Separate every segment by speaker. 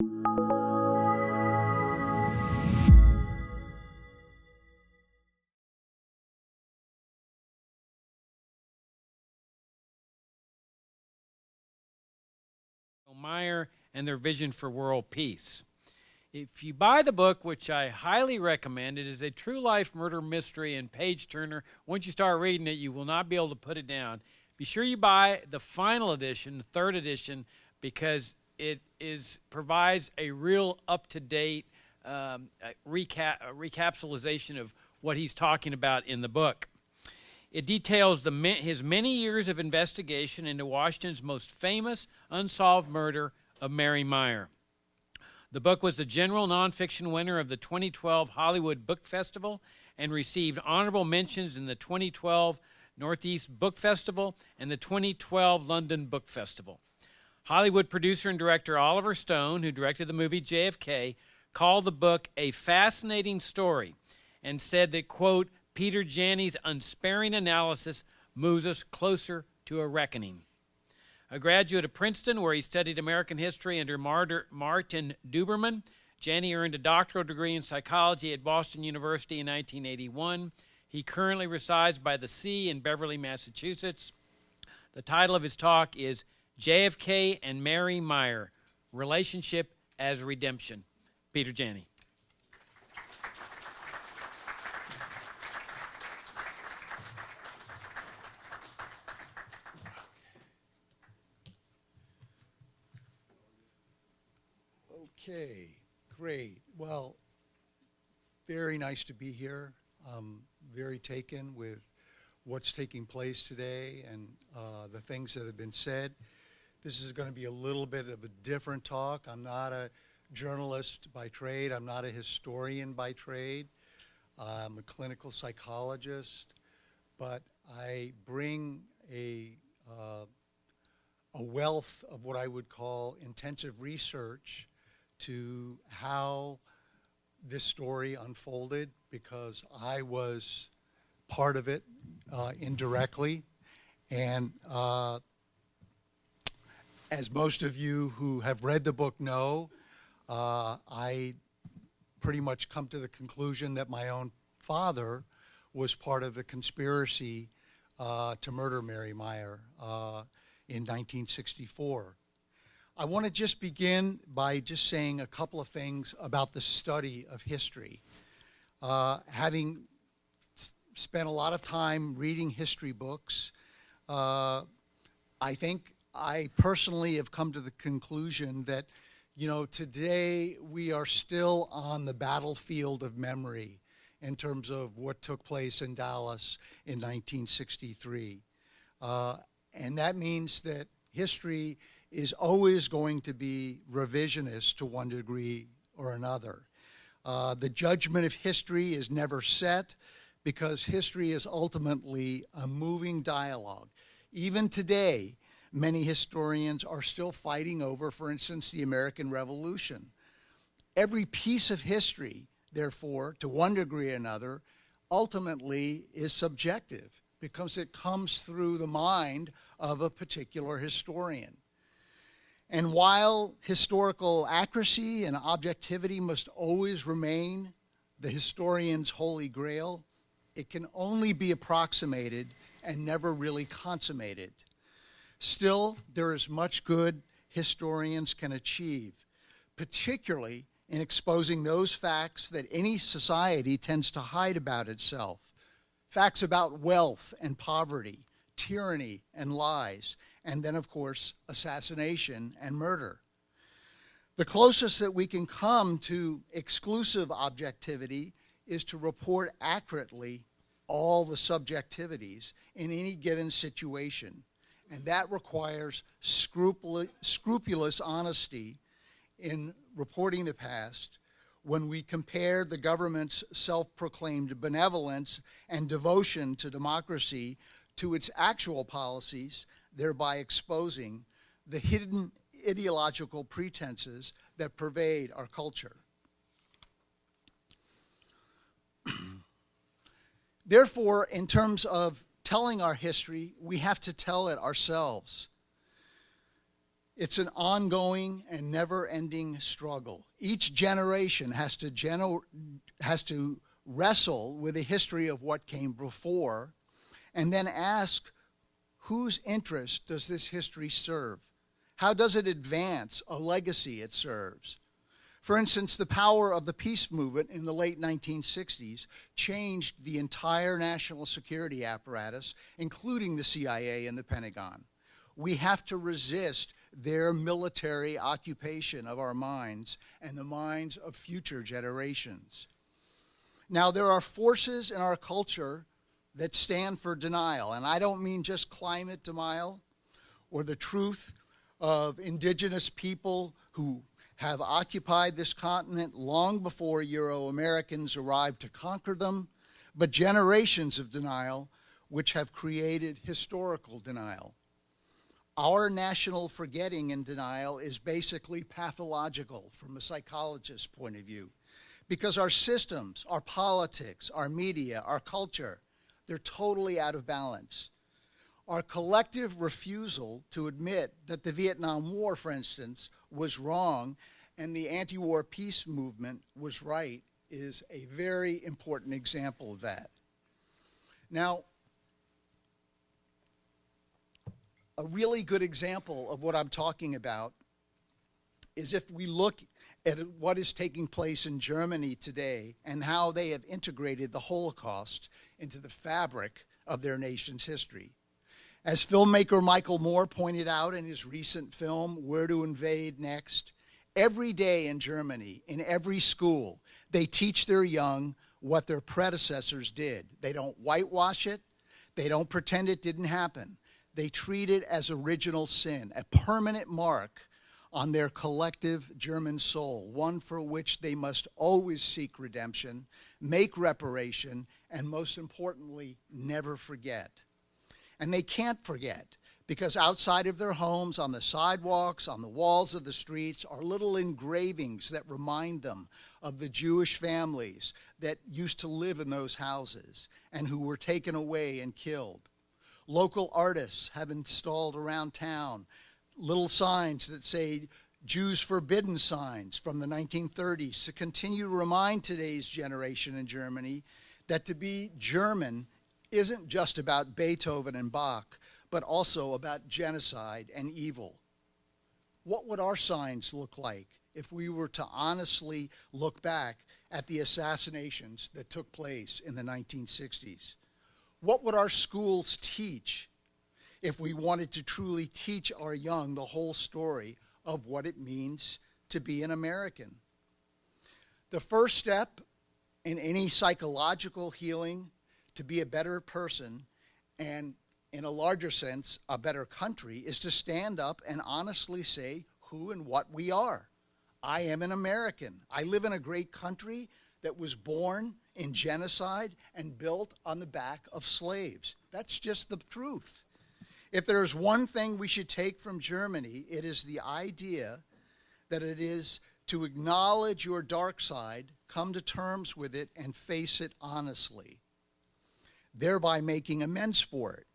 Speaker 1: Meyer and their vision for world peace. If you buy the book, which I highly recommend, it is a true life murder mystery and page turner. Once you start reading it, you will not be able to put it down. Be sure you buy the final edition, the third edition, because it provides a real up-to-date recapitalization of what he's talking about in the book. It details his many years of investigation into Washington's most famous unsolved murder of Mary Meyer. The book was the general nonfiction winner of the 2012 Hollywood Book Festival and received honorable mentions in the 2012 Northeast Book Festival and the 2012 London Book Festival. Hollywood producer and director Oliver Stone, who directed the movie JFK, called the book a fascinating story and said that, quote, Peter Janney's unsparing analysis moves us closer to a reckoning. A graduate of Princeton, where he studied American history under Martin Duberman, Janney earned a doctoral degree in psychology at Boston University in 1981. He currently resides by the sea in Beverly, Massachusetts. The title of his talk is JFK and Mary Meyer, Relationship as Redemption. Peter Janney.
Speaker 2: Okay, great. Well, very nice to be here. Very taken with what's taking place today and the things that have been said. This is going to be a little bit of a different talk. I'm not a journalist by trade. I'm not a historian by trade. I'm a clinical psychologist, but I bring a wealth of what I would call intensive research to how this story unfolded, because I was part of it indirectly. And as most of you who have read the book know, I pretty much come to the conclusion that my own father was part of the conspiracy to murder Mary Meyer in 1964. I want to just begin by just saying a couple of things about the study of history. Having spent a lot of time reading history books, I think I personally have come to the conclusion that, today we are still on the battlefield of memory in terms of what took place in Dallas in 1963. And that means that history is always going to be revisionist to one degree or another. The judgment of history is never set, because history is ultimately a moving dialogue. Even today, many historians are still fighting over, for instance, the American Revolution. Every piece of history, therefore, to one degree or another, ultimately is subjective, because it comes through the mind of a particular historian. And while historical accuracy and objectivity must always remain the historian's holy grail, it can only be approximated and never really consummated. Still, there is much good historians can achieve, particularly in exposing those facts that any society tends to hide about itself. Facts about wealth and poverty, tyranny and lies, and then, of course, assassination and murder. The closest that we can come to exclusive objectivity is to report accurately all the subjectivities in any given situation. And that requires scrupulous honesty in reporting the past when we compare the government's self-proclaimed benevolence and devotion to democracy to its actual policies, thereby exposing the hidden ideological pretenses that pervade our culture. Therefore, in terms of telling our history, we have to tell it ourselves. It's an ongoing and never-ending struggle. Each generation has to wrestle with the history of what came before and then ask, whose interest does this history serve? How does it advance a legacy it serves? For instance, the power of the peace movement in the late 1960s changed the entire national security apparatus, including the CIA and the Pentagon. We have to resist their military occupation of our minds and the minds of future generations. Now, there are forces in our culture that stand for denial, and I don't mean just climate denial or the truth of indigenous people who have occupied this continent long before Euro-Americans arrived to conquer them, but generations of denial which have created historical denial. Our national forgetting and denial is basically pathological from a psychologist's point of view, because our systems, our politics, our media, our culture, they're totally out of balance. Our collective refusal to admit that the Vietnam War, for instance, was wrong and the anti-war peace movement was right is a very important example of that. Now, a really good example of what I'm talking about is if we look at what is taking place in Germany today and how they have integrated the Holocaust into the fabric of their nation's history. As filmmaker Michael Moore pointed out in his recent film, Where to Invade Next, every day in Germany, in every school, they teach their young what their predecessors did. They don't whitewash it. They don't pretend it didn't happen. They treat it as original sin, a permanent mark on their collective German soul, one for which they must always seek redemption, make reparation, and most importantly, never forget. And they can't forget, because outside of their homes, on the sidewalks, on the walls of the streets, are little engravings that remind them of the Jewish families that used to live in those houses and who were taken away and killed. Local artists have installed around town little signs that say Jews forbidden signs from the 1930s to continue to remind today's generation in Germany that to be German isn't just about Beethoven and Bach, but also about genocide and evil. What would our signs look like if we were to honestly look back at the assassinations that took place in the 1960s? What would our schools teach if we wanted to truly teach our young the whole story of what it means to be an American? The first step in any psychological healing to be a better person, and in a larger sense, a better country, is to stand up and honestly say who and what we are. I am an American. I live in a great country that was born in genocide and built on the back of slaves. That's just the truth. If there's one thing we should take from Germany, it is the idea that it is to acknowledge your dark side, come to terms with it, and face it honestly, thereby making amends for it.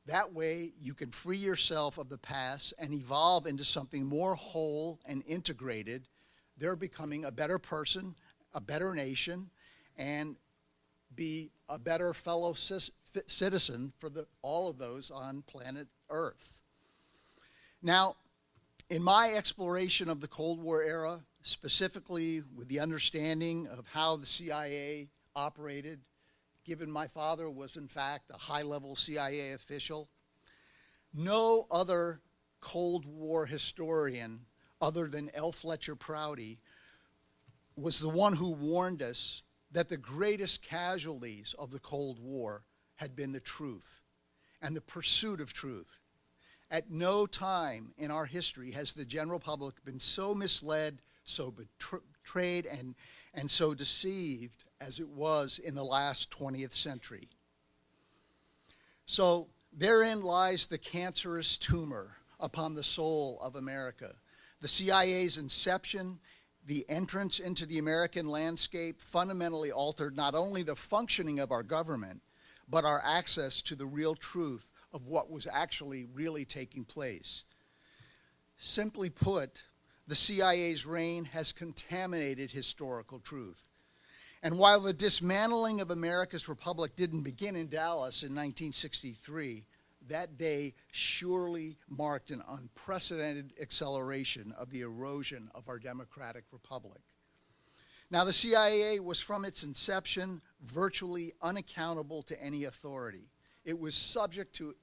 Speaker 2: That way, you can free yourself of the past and evolve into something more whole and integrated, there becoming a better person, a better nation, and be a better fellow citizen for all of those on planet Earth. Now, in my exploration of the Cold War era, specifically with the understanding of how the CIA operated, given my father was in fact a high-level CIA official, no other Cold War historian other than L. Fletcher Prouty was the one who warned us that the greatest casualties of the Cold War had been the truth and the pursuit of truth. At no time in our history has the general public been so misled, so betrayed, and so deceived as it was in the last 20th century. So therein lies the cancerous tumor upon the soul of America. The CIA's inception, the entrance into the American landscape, fundamentally altered not only the functioning of our government, but our access to the real truth of what was actually really taking place. Simply put, the CIA's reign has contaminated historical truth. And while the dismantling of America's republic didn't begin in Dallas in 1963, that day surely marked an unprecedented acceleration of the erosion of our democratic republic. Now, the CIA was from its inception virtually unaccountable to any authority. It was subject to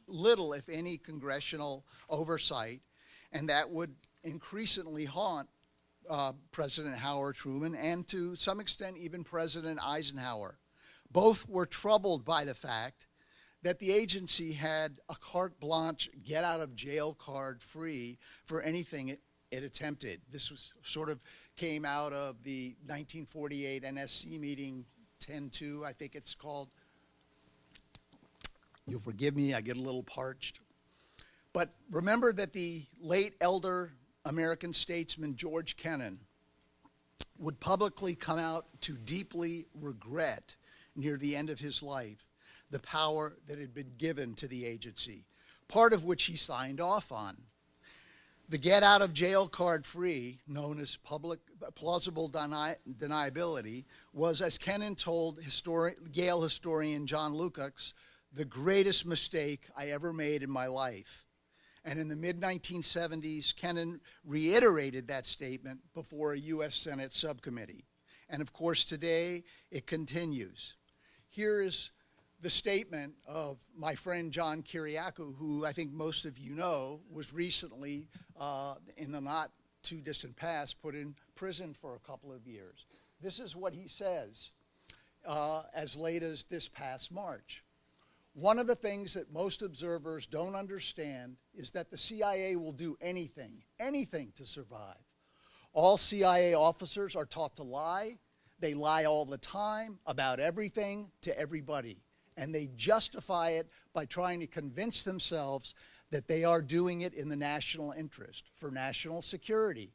Speaker 2: little, if any, congressional oversight, and that would increasingly haunt President Howard Truman and to some extent even President Eisenhower. Both were troubled by the fact that the agency had a carte blanche, get out of jail card free for anything it attempted. This was sort of came out of the 1948 NSC meeting 10-2, I think it's called. You'll forgive me, I get a little parched. But remember that the late elder American statesman George Kennan would publicly come out to deeply regret near the end of his life the power that had been given to the agency, part of which he signed off on. The get out of jail card free, known as plausible deniability, was, as Kennan told Yale historian John Lukács, the greatest mistake I ever made in my life. And in the mid-1970s, Kennan reiterated that statement before a U.S. Senate subcommittee. And of course, today, it continues. Here is the statement of my friend John Kiriakou, who I think most of you know was recently, in the not-too-distant past, put in prison for a couple of years. This is what he says as late as this past March. One of the things that most observers don't understand is that the CIA will do anything to survive. All CIA officers are taught to lie. They lie all the time about everything to everybody. And they justify it by trying to convince themselves that they are doing it in the national interest, for national security.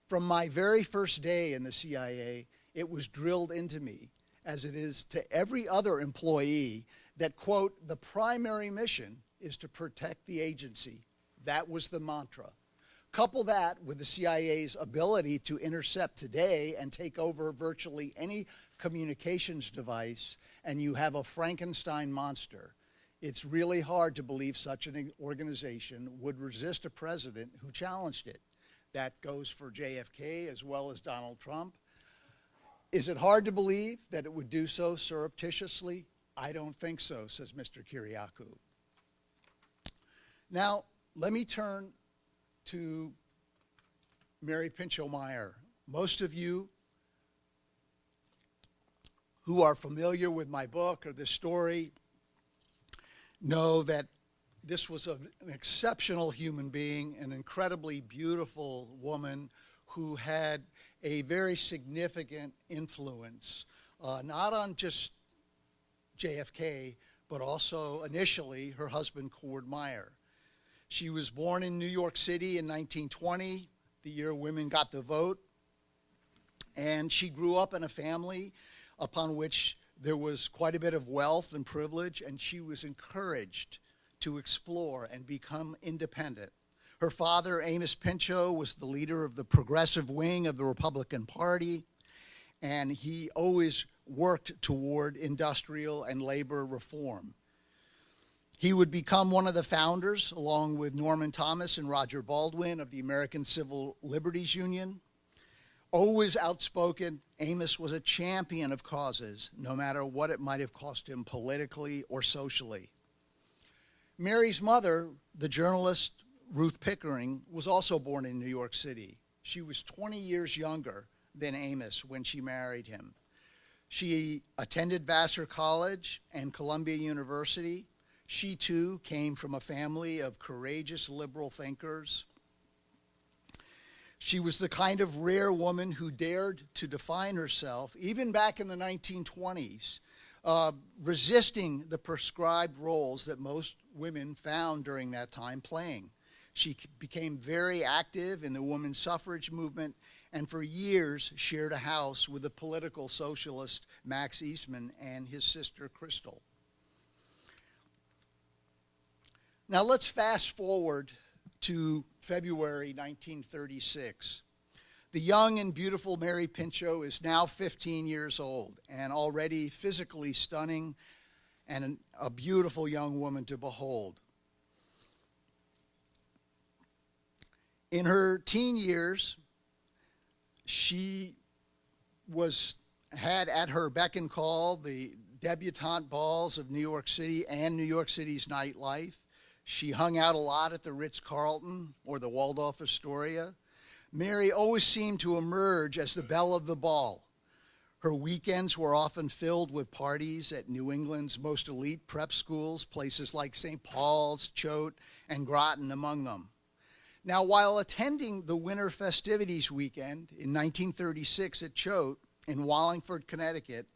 Speaker 2: From my very first day in the CIA, it was drilled into me, as it is to every other employee, that, quote, the primary mission is to protect the agency. That was the mantra. Couple that with the CIA's ability to intercept today and take over virtually any communications device, and you have a Frankenstein monster. It's really hard to believe such an organization would resist a president who challenged it. That goes for JFK as well as Donald Trump. Is it hard to believe that it would do so surreptitiously? I don't think so, says Mr. Kiriakou. Now, let me turn to Mary Pinchot Meyer. Most of you who are familiar with my book or this story know that this was an exceptional human being, an incredibly beautiful woman who had a very significant influence, not on just JFK, but also initially her husband, Cord Meyer. She was born in New York City in 1920, the year women got the vote, and she grew up in a family upon which there was quite a bit of wealth and privilege, and she was encouraged to explore and become independent. Her father, Amos Pinchot, was the leader of the progressive wing of the Republican Party, and he always worked toward industrial and labor reform. He would become one of the founders, along with Norman Thomas and Roger Baldwin, of the American Civil Liberties Union. Always outspoken, Amos was a champion of causes, no matter what it might have cost him politically or socially. Mary's mother, the journalist Ruth Pickering, was also born in New York City. She was 20 years younger than Amos when she married him. She attended Vassar College and Columbia University. She, too, came from a family of courageous liberal thinkers. She was the kind of rare woman who dared to define herself, even back in the 1920s, resisting the prescribed roles that most women found during that time playing. She became very active in the women's suffrage movement, and for years shared a house with the political socialist Max Eastman and his sister Crystal. Now let's fast forward to February 1936. The young and beautiful Mary Pinchot is now 15 years old and already physically stunning and a beautiful young woman to behold. In her teen years, she had at her beck and call the debutante balls of New York City and New York City's nightlife. She hung out a lot at the Ritz-Carlton or the Waldorf Astoria. Mary always seemed to emerge as the belle of the ball. Her weekends were often filled with parties at New England's most elite prep schools, places like St. Paul's, Choate, and Groton among them. Now, while attending the winter festivities weekend in 1936 at Choate in Wallingford, Connecticut,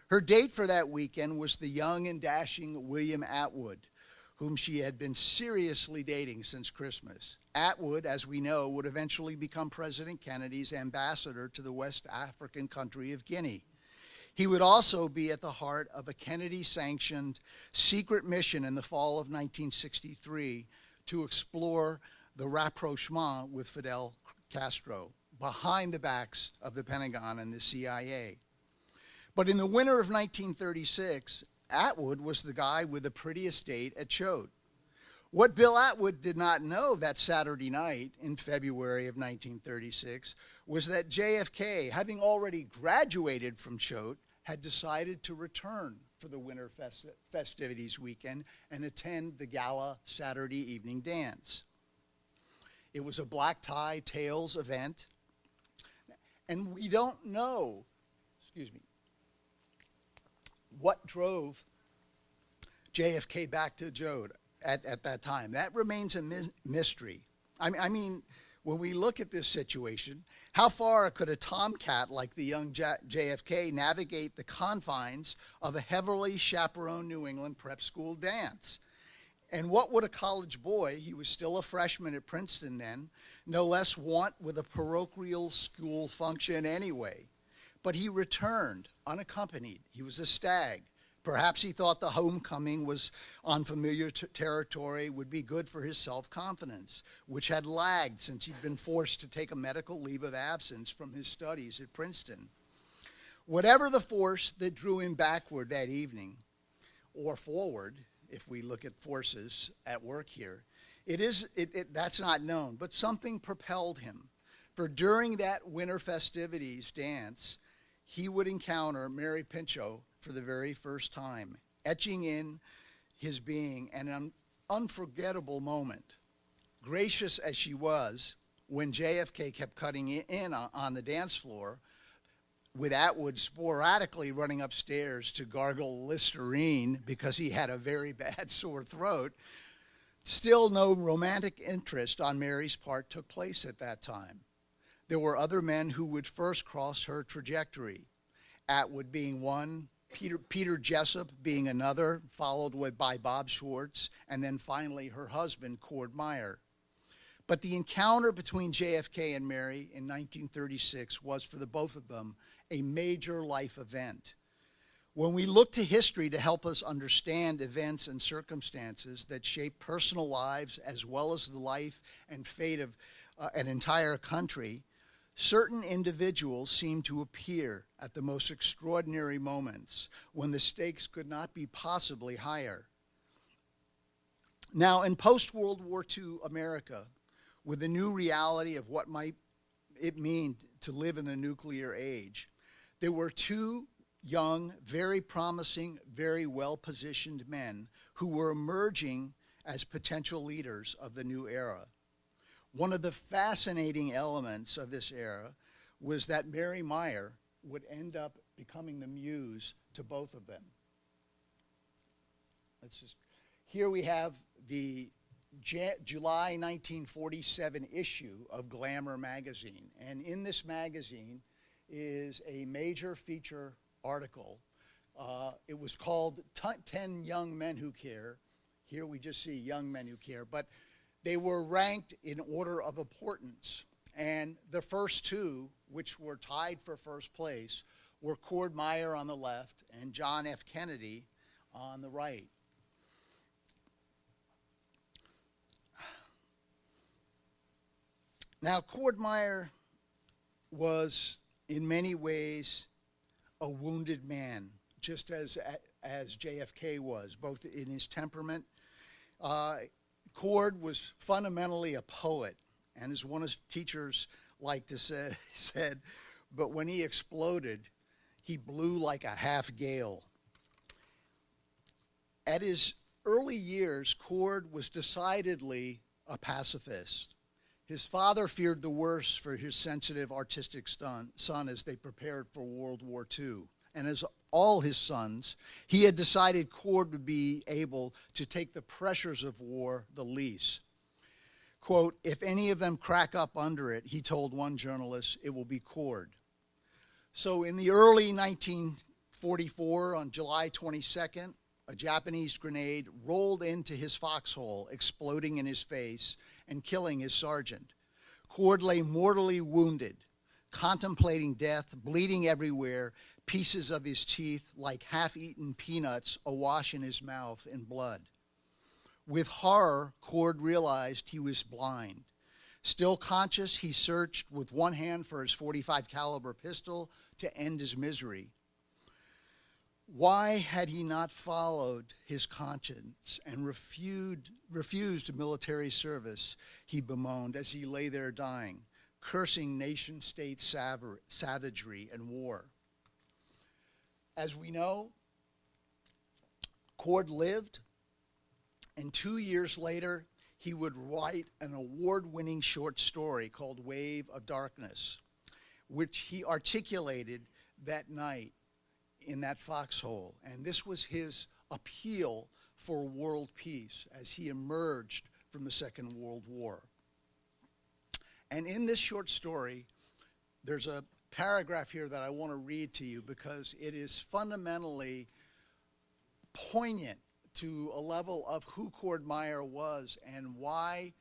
Speaker 2: her date for that weekend was the young and dashing William Atwood, whom she had been seriously dating since Christmas. Atwood, as we know, would eventually become President Kennedy's ambassador to the West African country of Guinea. He would also be at the heart of a Kennedy-sanctioned secret mission in the fall of 1963 to explore the rapprochement with Fidel Castro behind the backs of the Pentagon and the CIA. But in the winter of 1936, Atwood was the guy with the prettiest date at Choate. What Bill Atwood did not know that Saturday night in February of 1936 was that JFK, having already graduated from Choate, had decided to return for the winter festivities weekend and attend the gala Saturday evening dance. It was a black tie tails event, and we don't know, what drove JFK back to Choate at that time. That remains a mystery. I mean, when we look at this situation, how far could a tomcat like the young JFK navigate the confines of a heavily chaperoned New England prep school dance? And what would a college boy, he was still a freshman at Princeton then, no less want with a parochial school function anyway? But he returned unaccompanied. He was a stag. Perhaps he thought the homecoming was on familiar territory, would be good for his self-confidence, which had lagged since he'd been forced to take a medical leave of absence from his studies at Princeton. Whatever the force that drew him backward that evening, or forward, if we look at forces at work here, that's not known, but something propelled him. For during that winter festivities dance, he would encounter Mary Pinchot for the very first time, etching in his being an unforgettable moment. Gracious as she was, when JFK kept cutting in on the dance floor, with Atwood sporadically running upstairs to gargle Listerine because he had a very bad sore throat, still no romantic interest on Mary's part took place at that time. There were other men who would first cross her trajectory, Atwood being one, Peter Jessup being another, followed by Bob Schwartz, and then finally her husband, Cord Meyer. But the encounter between JFK and Mary in 1936 was, for the both of them, a major life event. When we look to history to help us understand events and circumstances that shape personal lives as well as the life and fate of an entire country, certain individuals seem to appear at the most extraordinary moments when the stakes could not be possibly higher. Now, in post-World War II America, with the new reality of what might it mean to live in the nuclear age, there were two young, very promising, very well-positioned men who were emerging as potential leaders of the new era. One of the fascinating elements of this era was that Mary Meyer would end up becoming the muse to both of them. Here we have the July 1947 issue of Glamour magazine. And in this magazine is a major feature article. It was called 10 Young Men Who Care. Here we just see Young Men Who Care, but they were ranked in order of importance. And the first two, which were tied for first place, were Cord Meyer on the left and John F. Kennedy on the right. Now, Cord Meyer was in many ways a wounded man, just as JFK was, both in his temperament. Cord was fundamentally a poet, and as one of his teachers liked to say, said, but when he exploded, he blew like a half gale. At his early years, Cord was decidedly a pacifist. His father feared the worst for his sensitive, artistic son as they prepared for World War II. And as all his sons, he had decided Cord would be able to take the pressures of war the least. Quote, if any of them crack up under it, he told one journalist, it will be Cord. So in the early 1944, on July 22nd, a Japanese grenade rolled into his foxhole, exploding in his face and killing his sergeant. Cord lay mortally wounded, contemplating death, bleeding everywhere, pieces of his teeth like half-eaten peanuts awash in his mouth in blood. With horror, Cord realized he was blind. Still conscious, he searched with one hand for his .45 caliber pistol to end his misery. Why had he not followed his conscience and refused military service, he bemoaned as he lay there dying, cursing nation-state savagery and war. As we know, Cord lived, and 2 years later, he would write an award-winning short story called Wave of Darkness, which he articulated that night in that foxhole. And this was his appeal for world peace as he emerged from the Second World War. And in this short story, there's a paragraph here that I want to read to you because it is fundamentally poignant to a level of who Cord Meyer was and why,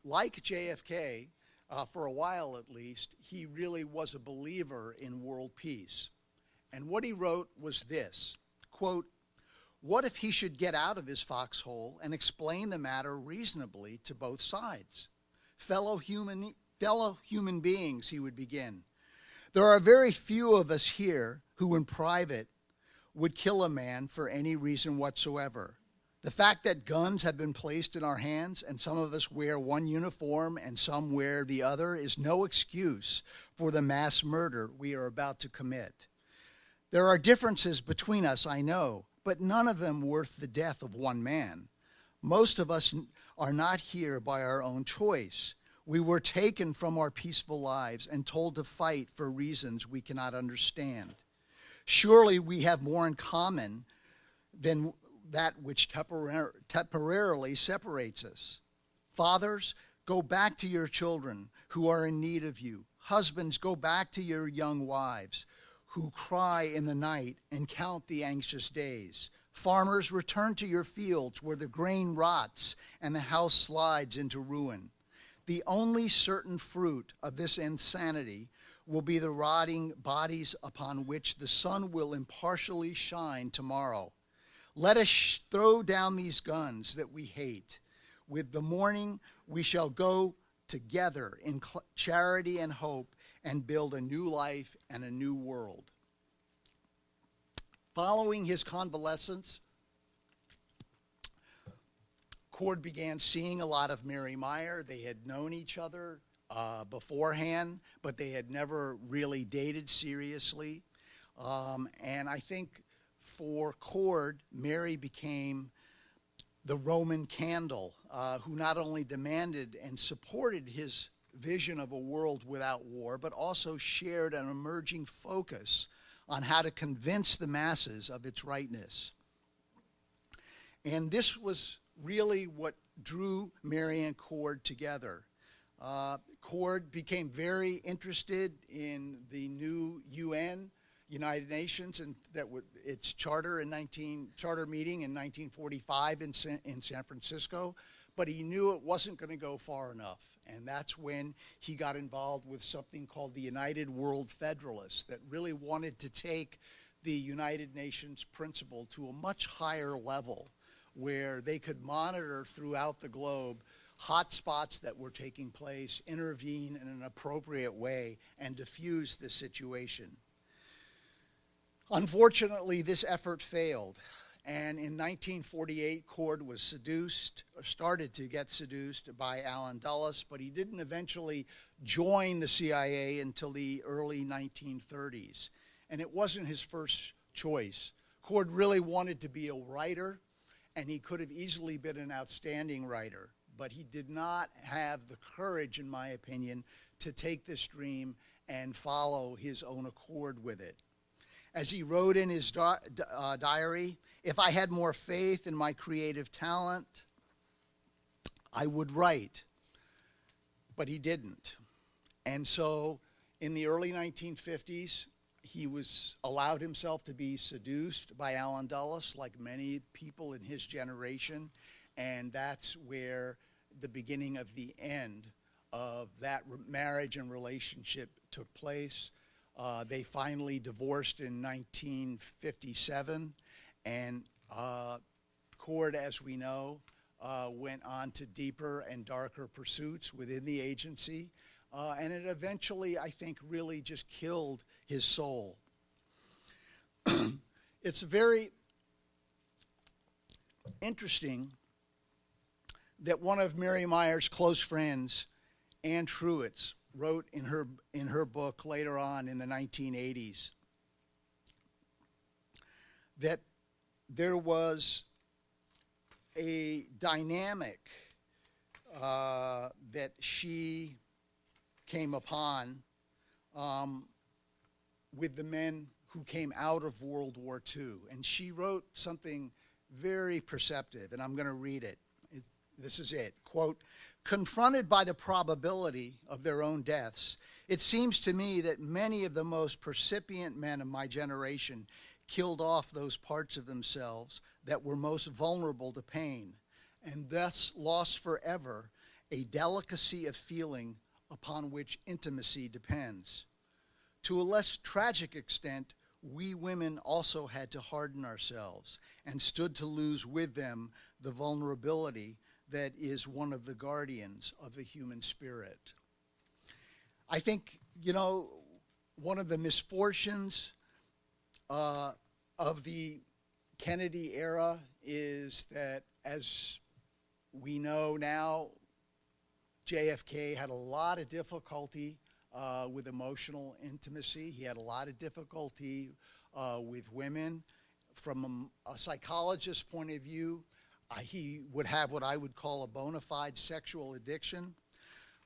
Speaker 2: like JFK, for a while at least, he really was a believer in world peace. And what he wrote was this, quote, what if he should get out of his foxhole and explain the matter reasonably to both sides? Fellow human beings, he would begin. There are very few of us here who in private would kill a man for any reason whatsoever. The fact that guns have been placed in our hands and some of us wear one uniform and some wear the other is no excuse for the mass murder we are about to commit. There are differences between us, I know, but none of them worth the death of one man. Most of us are not here by our own choice. We were taken from our peaceful lives and told to fight for reasons we cannot understand. Surely we have more in common than that which temporarily separates us. Fathers, go back to your children who are in need of you. Husbands, go back to your young wives who cry in the night and count the anxious days. Farmers, return to your fields where the grain rots and the house slides into ruin. The only certain fruit of this insanity will be the rotting bodies upon which the sun will impartially shine tomorrow. Let us throw down these guns that we hate. With the morning, we shall go together in charity and hope and build a new life and a new world. Following his convalescence, Cord began seeing a lot of Mary Meyer. They had known each other beforehand, but they had never really dated seriously. And I think for Cord, Mary became the Roman candle, who not only demanded and supported his vision of a world without war, but also shared an emerging focus on how to convince the masses of its rightness. And this was really what drew Mary and Cord together. Cord became very interested in the new UN, United Nations, and its charter meeting in 1945 in San Francisco. But he knew it wasn't going to go far enough. And that's when he got involved with something called the United World Federalists that really wanted to take the United Nations principle to a much higher level where they could monitor throughout the globe hot spots that were taking place, intervene in an appropriate way, and diffuse the situation. Unfortunately, this effort failed. And in 1948, Cord was seduced, or started to get seduced by Allen Dulles, but he didn't eventually join the CIA until the early 1930s. And it wasn't his first choice. Cord really wanted to be a writer, and he could have easily been an outstanding writer, but he did not have the courage, in my opinion, to take this dream and follow his own accord with it. As he wrote in his diary, "If I had more faith in my creative talent, I would write." But he didn't. And so in the early 1950s, he allowed himself to be seduced by Allen Dulles, like many people in his generation, and that's where the beginning of the end of that marriage and relationship took place. They finally divorced in 1957, and Cord, as we know, went on to deeper and darker pursuits within the agency, and it eventually, I think, really just killed his soul. It's very interesting that one of Mary Meyer's close friends, Anne Truitt, wrote in her book later on in the 1980s that there was a dynamic that she came upon with the men who came out of World War II. And she wrote something very perceptive, and I'm going to read it. This is it. Quote, "Confronted by the probability of their own deaths, it seems to me that many of the most percipient men of my generation killed off those parts of themselves that were most vulnerable to pain, and thus lost forever a delicacy of feeling upon which intimacy depends. To a less tragic extent, we women also had to harden ourselves and stood to lose with them the vulnerability that is one of the guardians of the human spirit." I think, one of the misfortunes of the Kennedy era is that, as we know now, JFK had a lot of difficulty with emotional intimacy. He had a lot of difficulty with women. From a psychologist's point of view, he would have what I would call a bona fide sexual addiction.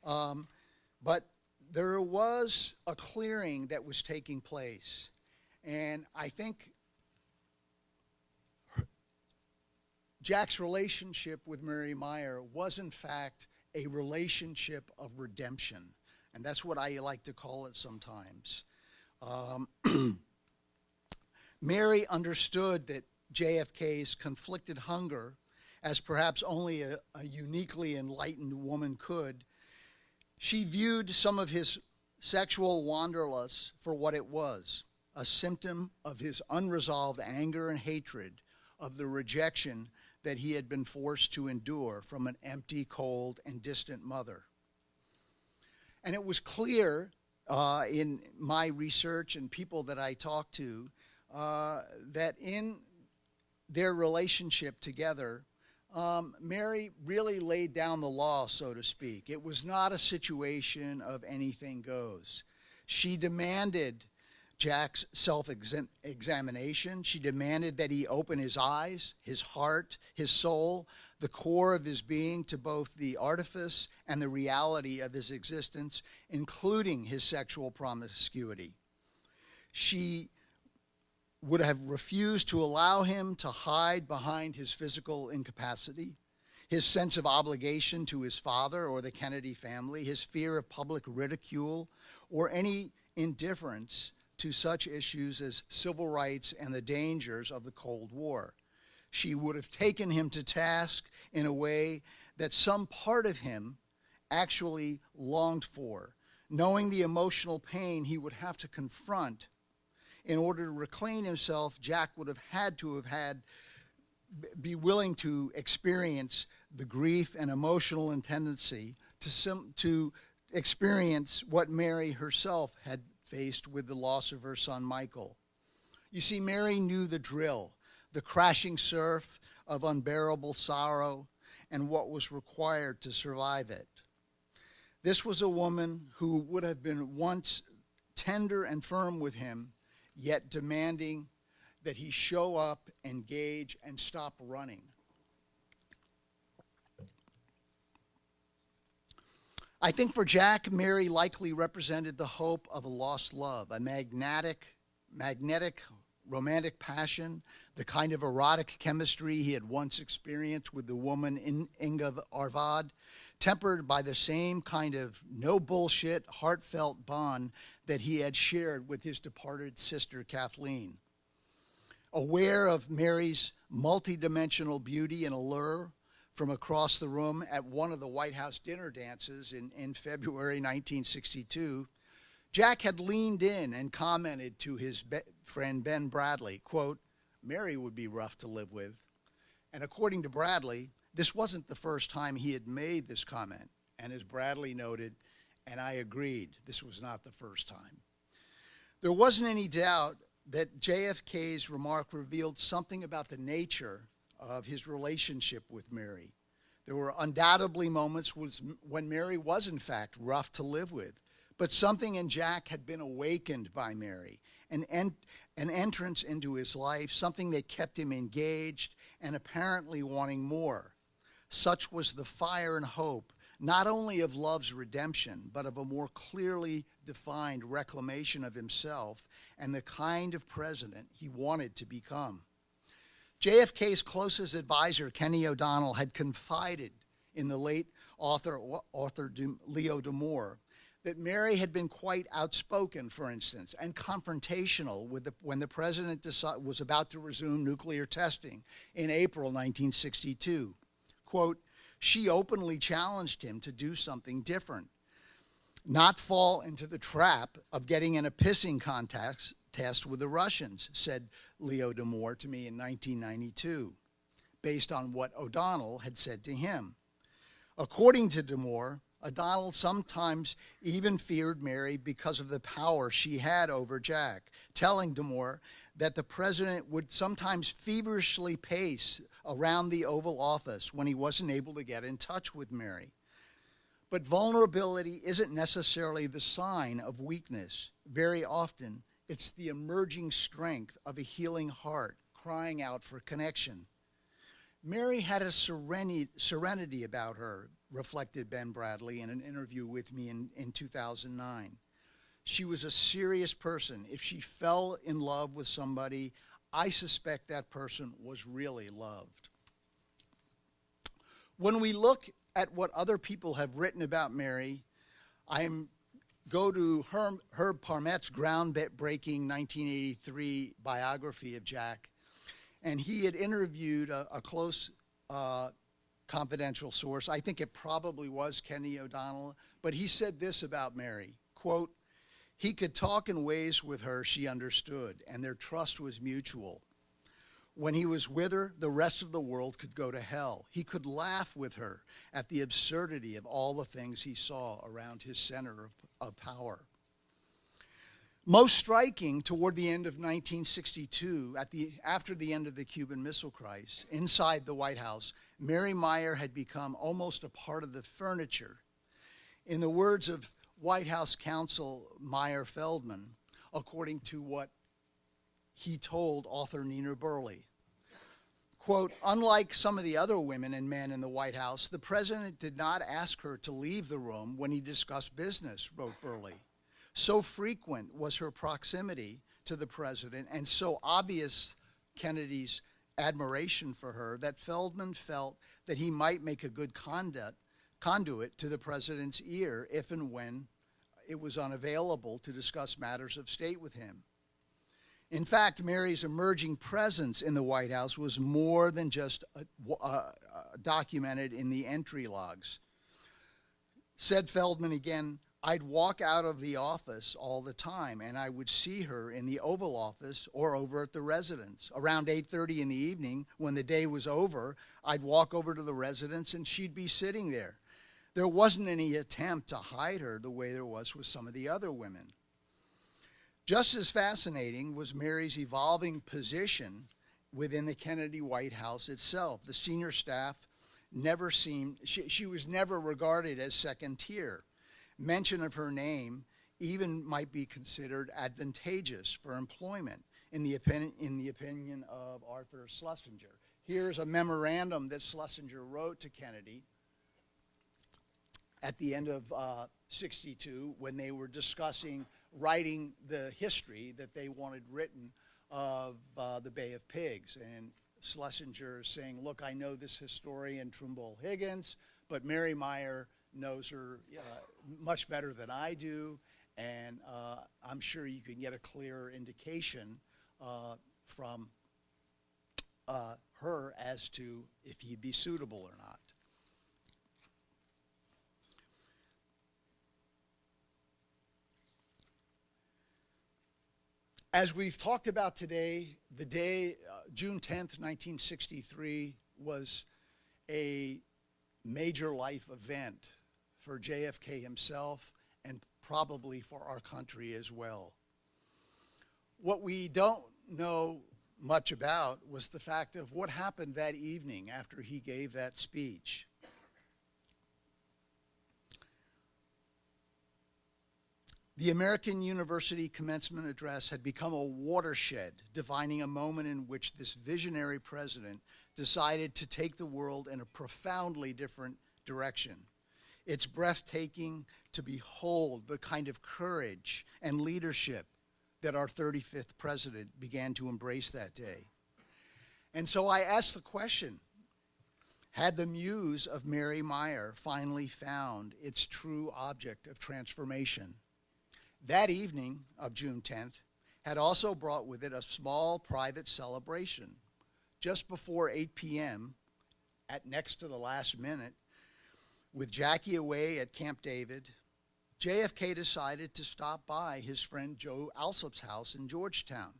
Speaker 2: But there was a clearing that was taking place. And I think Jack's relationship with Mary Meyer was, in fact, a relationship of redemption. And that's what I like to call it sometimes. Mary understood that JFK's conflicted hunger, as perhaps only a uniquely enlightened woman could, she viewed some of his sexual wanderlust for what it was, a symptom of his unresolved anger and hatred of the rejection that he had been forced to endure from an empty, cold, and distant mother. And it was clear in my research and people that I talked to that in their relationship together, Mary really laid down the law, so to speak. It was not a situation of anything goes. She demanded Jack's self-examination. She demanded that he open his eyes, his heart, his soul, the core of his being to both the artifice and the reality of his existence, including his sexual promiscuity. She would have refused to allow him to hide behind his physical incapacity, his sense of obligation to his father or the Kennedy family, his fear of public ridicule, or any indifference to such issues as civil rights and the dangers of the Cold War. She would have taken him to task in a way that some part of him actually longed for, knowing the emotional pain he would have to confront. In order to reclaim himself, Jack would have had be willing to experience the grief and emotional tendency to experience what Mary herself had faced with the loss of her son Michael. You see, Mary knew the drill, the crashing surf of unbearable sorrow and what was required to survive it. This was a woman who would have been once tender and firm with him, yet demanding that he show up, engage, and stop running. I think for Jack, Mary likely represented the hope of a lost love, a magnetic romantic passion, the kind of erotic chemistry he had once experienced with the woman Inga Arvad, tempered by the same kind of no bullshit, heartfelt bond that he had shared with his departed sister Kathleen. Aware of Mary's multidimensional beauty and allure from across the room at one of the White House dinner dances in February 1962, Jack had leaned in and commented to his friend Ben Bradley, quote, "Mary would be rough to live with." And according to Bradley, this wasn't the first time he had made this comment. And as Bradley noted, and I agreed, this was not the first time. There wasn't any doubt that JFK's remark revealed something about the nature of his relationship with Mary. There were undoubtedly moments when Mary was in fact rough to live with, but something in Jack had been awakened by Mary, an entrance into his life, something that kept him engaged and apparently wanting more. Such was the fire and hope, not only of love's redemption, but of a more clearly defined reclamation of himself and the kind of president he wanted to become. JFK's closest advisor, Kenny O'Donnell, had confided in the late author Leo D'Amour that Mary had been quite outspoken, for instance, and confrontational when the president was about to resume nuclear testing in April 1962. Quote, "She openly challenged him to do something different, not fall into the trap of getting in a pissing contest with the Russians," said Leo D'Amour to me in 1992, based on what O'Donnell had said to him. According to D'Amour, O'Donnell sometimes even feared Mary because of the power she had over Jack, telling D'Amour that the president would sometimes feverishly pace around the Oval Office when he wasn't able to get in touch with Mary. But vulnerability isn't necessarily the sign of weakness. Very often, it's the emerging strength of a healing heart crying out for connection. Mary had a serenity about her, reflected Ben Bradley in an interview with me in 2009. She was a serious person. If she fell in love with somebody, I suspect that person was really loved. When we look at what other people have written about Mary, go to Herb Parmet's groundbreaking 1983 biography of Jack, and he had interviewed a close confidential source. I think it probably was Kenny O'Donnell, but he said this about Mary, quote, "He could talk in ways with her she understood, and their trust was mutual. When he was with her, the rest of the world could go to hell. He could laugh with her at the absurdity of all the things he saw around his center of power." Most striking, toward the end of 1962, after the end of the Cuban Missile Crisis, inside the White House, Mary Meyer had become almost a part of the furniture. In the words of White House counsel Meyer Feldman, according to what he told author Nina Burley, quote, "Unlike some of the other women and men in the White House, the president did not ask her to leave the room when he discussed business," wrote Burley. So frequent was her proximity to the president and so obvious Kennedy's admiration for her that Feldman felt that he might make a good conduit to the president's ear if and when it was unavailable to discuss matters of state with him. In fact, Mary's emerging presence in the White House was more than just documented in the entry logs. Said Feldman again,
Speaker 3: I'd walk out of the office all the time, and I would see her in the Oval Office or over at the residence. Around 8:30 in the evening, when the day was over, I'd walk over to the residence, and she'd be sitting there. There wasn't any attempt to hide her the way there was with some of the other women. Just as fascinating was Mary's evolving position within the Kennedy White House itself. The senior staff never seemed, she was never regarded as second tier. Mention of her name even might be considered advantageous for employment in the opinion of Arthur Schlesinger. Here's a memorandum that Schlesinger wrote to Kennedy at the end of 62 when they were discussing writing the history that they wanted written of the Bay of Pigs. And Schlesinger is saying, look, I know this historian Trimble Higgins, but Mary Meyer knows her much better than I do, and I'm sure you can get a clearer indication from her as to if he'd be suitable or not. As we've talked about today, the day, June 10th, 1963, was a major life event for JFK himself and probably for our country as well. What we don't know much about was the fact of what happened that evening after he gave that speech. The American University commencement address had become a watershed, defining a moment in which this visionary president decided to take the world in a profoundly different direction. It's breathtaking to behold the kind of courage and leadership that our 35th president began to embrace that day. And so I asked the question, had the muse of Mary Meyer finally found its true object of transformation? That evening of June 10th had also brought with it a small private celebration. Just before 8 p.m., at next to the last minute, with Jackie away at Camp David, JFK decided to stop by his friend Joe Alsop's house in Georgetown.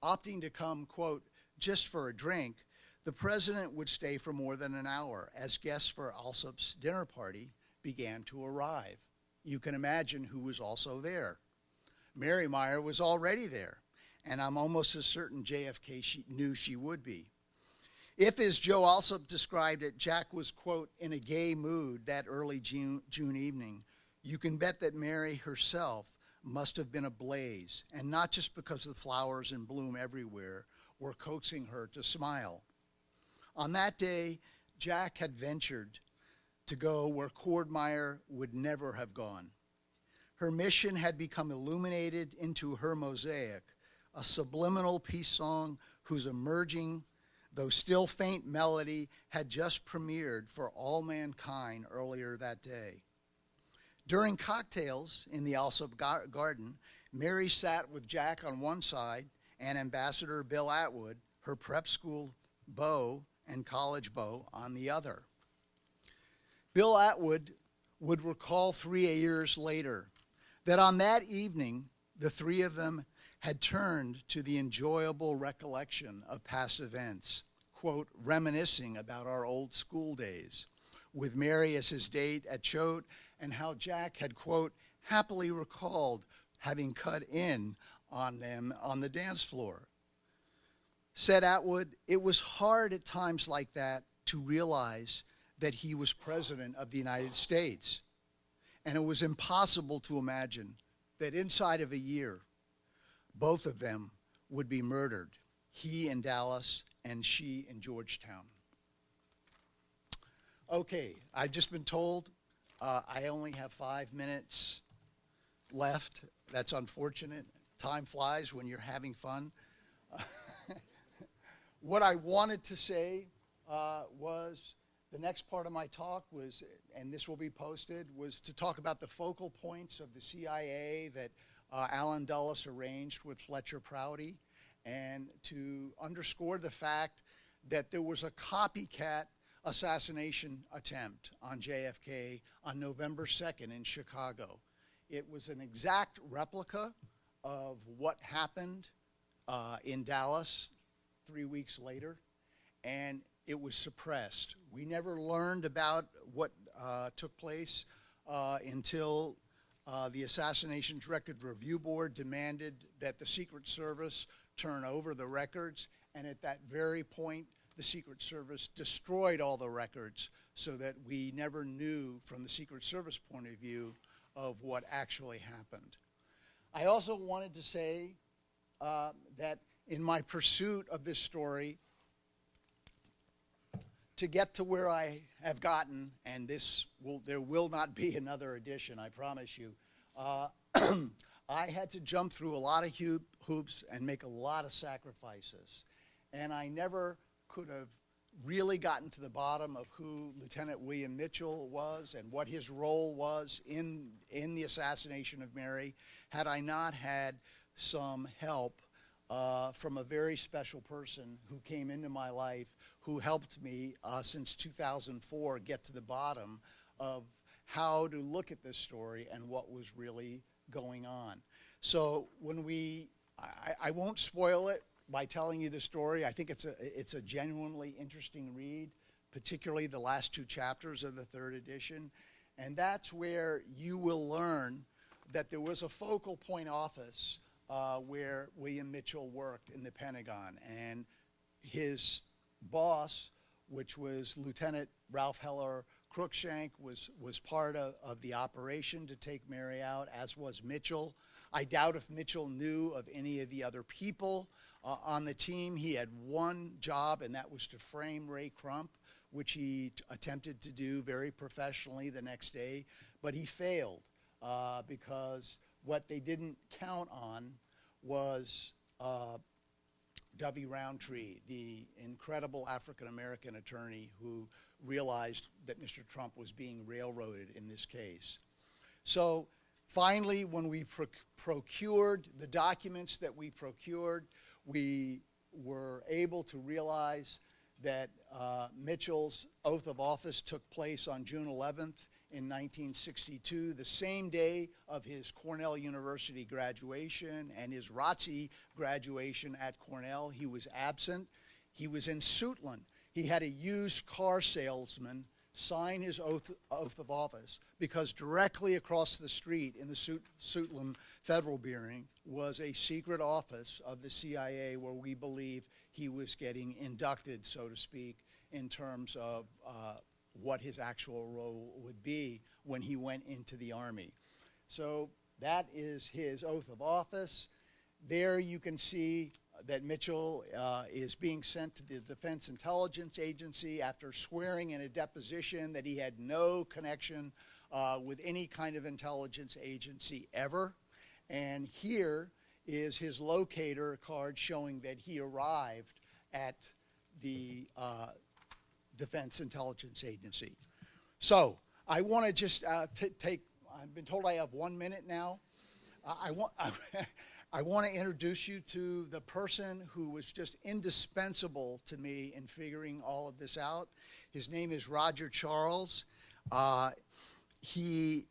Speaker 3: Opting to come, quote, just for a drink, the president would stay for more than an hour as guests for Alsop's dinner party began to arrive. You can imagine who was also there. Mary Meyer was already there, and I'm almost as certain JFK knew she would be. If, as Joe Alsop described it, Jack was, quote, in a gay mood that early June evening, you can bet that Mary herself must have been ablaze, and not just because the flowers in bloom everywhere were coaxing her to smile. On that day, Jack had ventured to go where Cord Meyer would never have gone. Her mission had become illuminated into her Mosaic, a subliminal peace song whose emerging, though still faint melody had just premiered for all mankind earlier that day. During cocktails in the Alsop garden, Mary sat with Jack on one side and Ambassador Bill Atwood, her prep school beau and college beau, on the other. Bill Atwood would recall 3 years later that on that evening, the three of them had turned to the enjoyable recollection of past events, quote, reminiscing about our old school days, with Mary as his date at Choate, and how Jack had, quote, happily recalled having cut in on them on the dance floor. Said Atwood, it was hard at times like that to realize that he was president of the United States. And it was impossible to imagine that inside of a year, both of them would be murdered, he in Dallas and she in Georgetown. Okay, I've just been told I only have 5 minutes left. That's unfortunate. Time flies when you're having fun. What I wanted to say was the next part of my talk was, and this will be posted, was to talk about the focal points of the CIA that Allen Dulles arranged with Fletcher Prouty, and to underscore the fact that there was a copycat assassination attempt on JFK on November 2nd in Chicago. It was an exact replica of what happened in Dallas 3 weeks later, and it was suppressed. We never learned about what took place until the Assassinations Record Review Board demanded that the Secret Service turn over the records, and at that very point, the Secret Service destroyed all the records so that we never knew from the Secret Service point of view of what actually happened. I also wanted to say that in my pursuit of this story, to get to where I have gotten, and there will not be another edition, I promise you, I had to jump through a lot of hoops and make a lot of sacrifices. And I never could have really gotten to the bottom of who Lieutenant William Mitchell was and what his role was in the assassination of Mary had I not had some help from a very special person who came into my life, who helped me since 2004 get to the bottom of how to look at this story and what was really going on. So when I won't spoil it by telling you the story. I think it's a genuinely interesting read, particularly the last 2 chapters of the 3rd edition. And that's where you will learn that there was a focal point office where William Mitchell worked in the Pentagon. And his boss, which was Lieutenant Ralph Heller Cruikshank, was part of the operation to take Mary out, as was Mitchell. I doubt if Mitchell knew of any of the other people on the team. He had one job, and that was to frame Ray Crump, which he attempted to do very professionally the next day, but he failed because what they didn't count on was W. Roundtree, the incredible African-American attorney who realized that Mr. Trump was being railroaded in this case. So finally, when we procured the documents that we procured, we were able to realize that Mitchell's oath of office took place on June 11th in 1962, the same day of his Cornell University graduation and his ROTC graduation at Cornell. He was absent. He was in Suitland. He had a used car salesman sign his oath of office because directly across the street in the Suitland Federal Building was a secret office of the CIA where we believe he was getting inducted, so to speak, in terms of what his actual role would be when he went into the Army. So that is his oath of office. There you can see that Mitchell is being sent to the Defense Intelligence Agency after swearing in a deposition that he had no connection with any kind of intelligence agency ever. And here is his locator card showing that he arrived at the Defense Intelligence Agency. So I want to just take, I've been told I have 1 minute now. I want to introduce you to the person who was just indispensable to me in figuring all of this out. His name is Roger Charles. He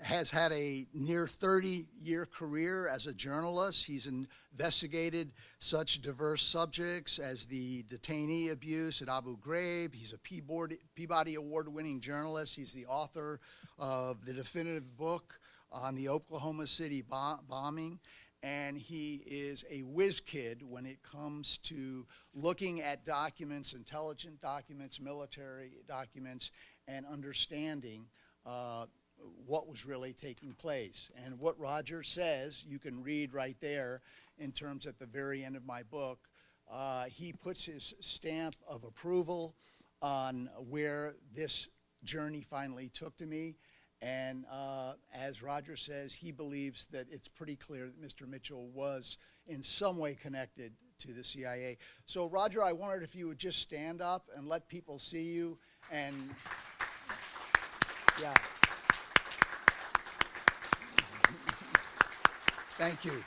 Speaker 3: has had a near 30-year career as a journalist. He's investigated such diverse subjects as the detainee abuse at Abu Ghraib. He's a Peabody Award-winning journalist. He's the author of the definitive book on the Oklahoma City bombing. And he is a whiz kid when it comes to looking at documents, intelligent documents, military documents, and understanding what was really taking place. And what Roger says, you can read right there in terms at the very end of my book. He puts his stamp of approval on where this journey finally took to me. And as Roger says, he believes that it's pretty clear that Mr. Mitchell was in some way connected to the CIA. So Roger, I wondered if you would just stand up and let people see you. And yeah. Thank you.